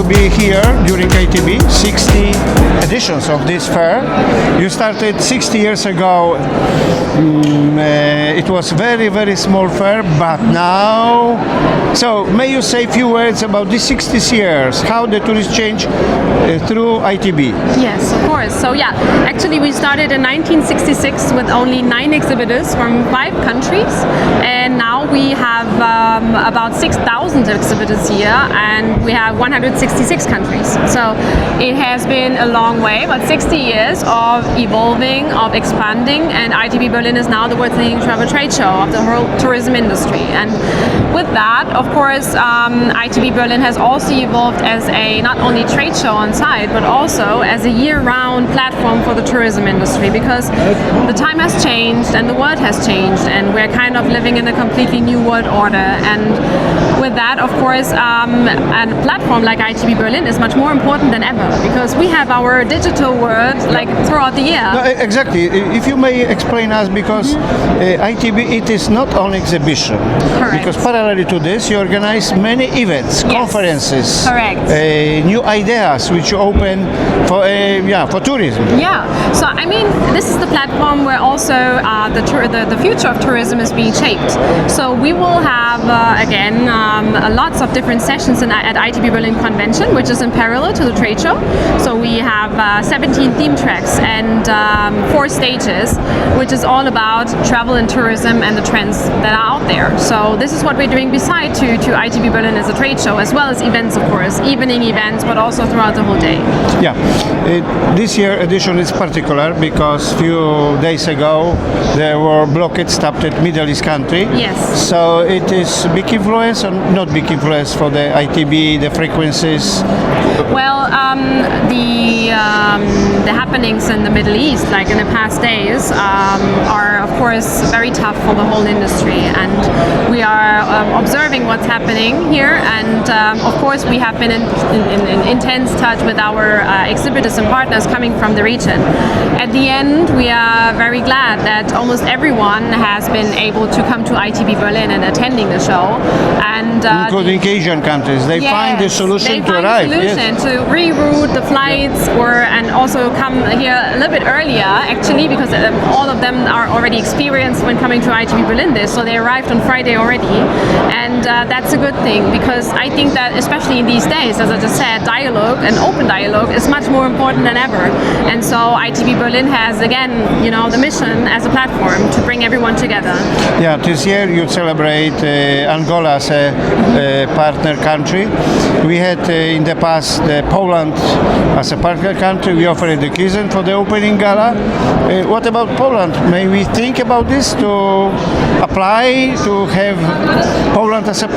to be here during ITB, 60 editions of this fair. You started 60 years ago. It was very, very small fair, but now... So, may you say a few words about these 60 years, how the tourists change through ITB? Yes, of course. So yeah, actually we started in 1966 with only 9 exhibitors from 5 countries, and now we have about 6,000 exhibitors here, and we have 166 countries. So it has been a long way, but 60 years of evolving, of expanding, and ITB Berlin is now the world's leading travel trade show of the whole tourism industry. And with that, of course, ITB Berlin has also evolved as a not only trade show on site, but also as a year-round platform for the tourism industry, because the time has changed and the world has changed, and we're kind of living in a completely new world order. And with that, of course, a platform like ITB Berlin is much more important than ever, because we have our digital world like throughout the year. No, exactly. If you may explain us, because ITB, it is not only exhibition. Correct. Because parallel to this, you organize many events, Yes. conferences, Correct. new ideas which you open for tourism. Yeah, so I mean, this is the platform where also the future of tourism is being shaped. So we will have again lots of different sessions at ITB Berlin Convention, which is in parallel to the trade show. So we have 17 theme tracks and 4 stages, which is all about travel and tourism and the trends that are out there. So this is what we're doing beside to ITB Berlin as a trade show, as well as events, of course, evening events, but also throughout the whole day. Yeah, this year edition is particular because few days ago there were blockades stopped at Middle East country. Yes. So it is big influence or not big influence for the ITB, the frequencies? Well, the happenings in the Middle East, like in the past days, are of course very tough for the whole industry, and we are observing what's happening here, and of course we have been in intense touch with our exhibitors and partners coming from the region. At the end, we are very glad that almost everyone has been able to come to ITB Berlin and attending the show, and including Asian countries, they find a solution to arrive. To reroute the flights, and also come here a little bit earlier, actually, because all of them are already experienced when coming to ITB Berlin this, so they arrived on Friday already, and that's a good thing, because I think that especially in these days, as I just said, dialogue and open dialogue is much more important than ever. And so ITB Berlin has again, the mission as a platform to bring everyone together. Yeah, this year you celebrate Angola as a partner country. We had in the past Poland as a partner country. We offered the Kisen for the opening gala. What about Poland? May we think about this to apply to have Poland as a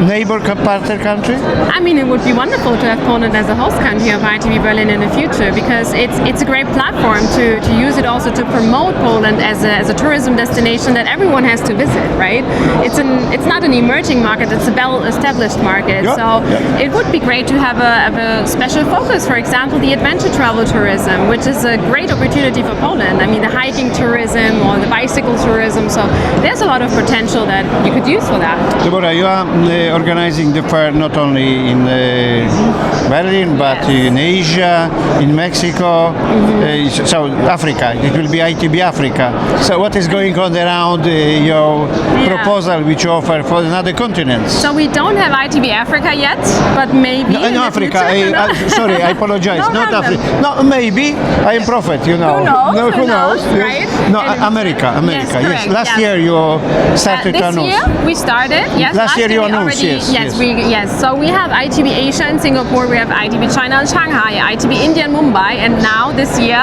neighbor partner country? I mean, it would be wonderful to have Poland as a host country of ITB Berlin in the future, because it's a great platform to use it also to promote Poland as a tourism destination that everyone has to visit, right? It's not an emerging market, it's a well-established market. Yeah, so it would be great to have a special focus, for example, the adventure travel tourism, which is a great opportunity for Poland. I mean, the hiking tourism or the bicycle tourism, so there's a lot of potential that you could use for that. Deborah, you are organizing the fair not only in Berlin, but in Asia, in Mexico, South Africa. It will be ITB Africa. So what is going on around your proposal which you offer for another continents? So we don't have ITB Africa yet, but maybe No, Africa. Sorry, I apologize. No not problem. Africa. No, maybe. I am prophet, Who knows? No, who knows? Right? No, America. Yes, correct, Last yes. year you started to this announce. year we started. Yes. Last year you we announced. already, yes. So we have ITB Asia in Singapore. We have ITB China and Shanghai, ITB India and Mumbai, and now this year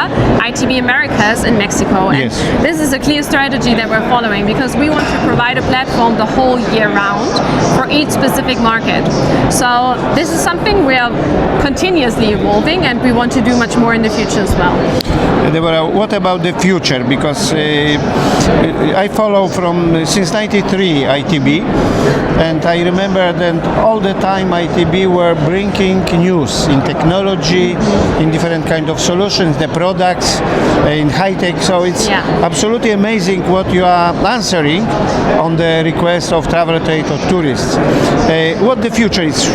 ITB Americas in Mexico. And Yes. this is a clear strategy that we're following, because we want to provide a platform the whole year round for each specific market. So this is something we are continuously evolving, and we want to do much more in the future. future as well. Deborah, what about the future? Because I follow from since '93 ITB, and I remember that all the time ITB were bringing news in technology, in different kind of solutions, the products, in high tech. So it's absolutely amazing what you are answering on the request of travel trade or tourists. What the future is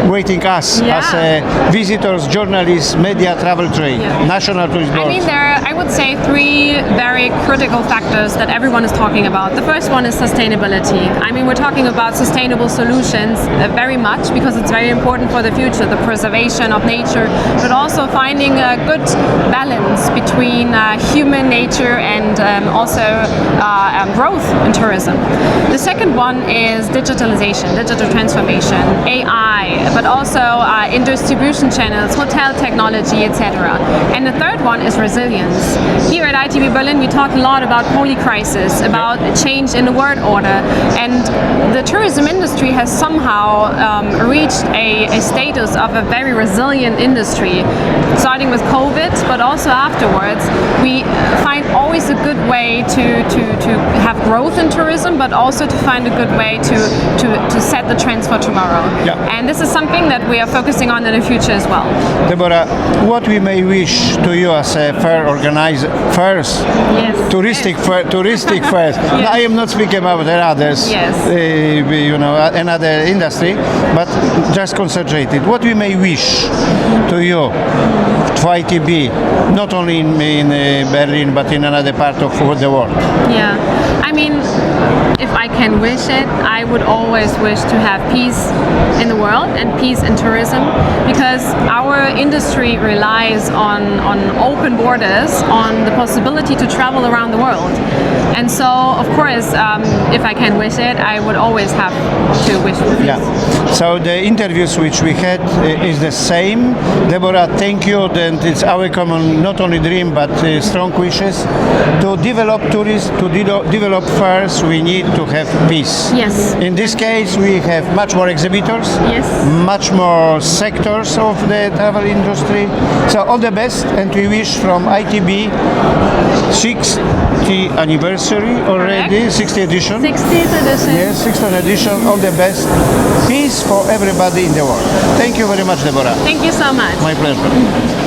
waiting us as visitors, journalists, media, travel trade, national tourist boards? I mean, there are, I would say, three very critical factors that everyone is talking about. The first one is sustainability. I mean, we're talking about sustainable solutions very much because it's very important for the future, the preservation of nature, but also finding a good balance between human nature and also growth in tourism. The second one is digitalization, digital transformation, AI, but also in distribution channels, hotel technology, etc. And the third one is resilience. Here at ITB Berlin, we talk a lot about polycrisis, about change in the world order, and the tourism industry has somehow reached a status of a very resilient industry, starting with COVID, but also afterwards. We find always a good way to have growth in tourism, but also to find a good way to set the trends for tomorrow. And this is something that we are focusing on in the future as well. Deborah, what we may wish to you as a fair organizer, first, touristic fairs. I am not speaking about others, you know, another industry, but just concentrated. What we may wish to you, to ITB, not only in Berlin, but in another part of the world? Yeah, I mean, if I can wish it, I would always wish to have peace in the world and peace in tourism, because our industry relies on open borders, on the possibility to travel around the world. And so, of course, if I can wish it, I would always have to wish for peace. So the interviews which we had is the same. Deborah, thank you. And it's our common, not only dream, but strong wishes to develop tourism, to develop fairs. We need to have peace. Yes. In this case, we have much more exhibitors, much more sectors of the travel industry. So all the best, and we wish from ITB 60th anniversary already, 60th edition. 60th edition. Yes, 60th edition. All the best. Peace for everybody in the world. Thank you very much, Deborah. Thank you so much. My pleasure.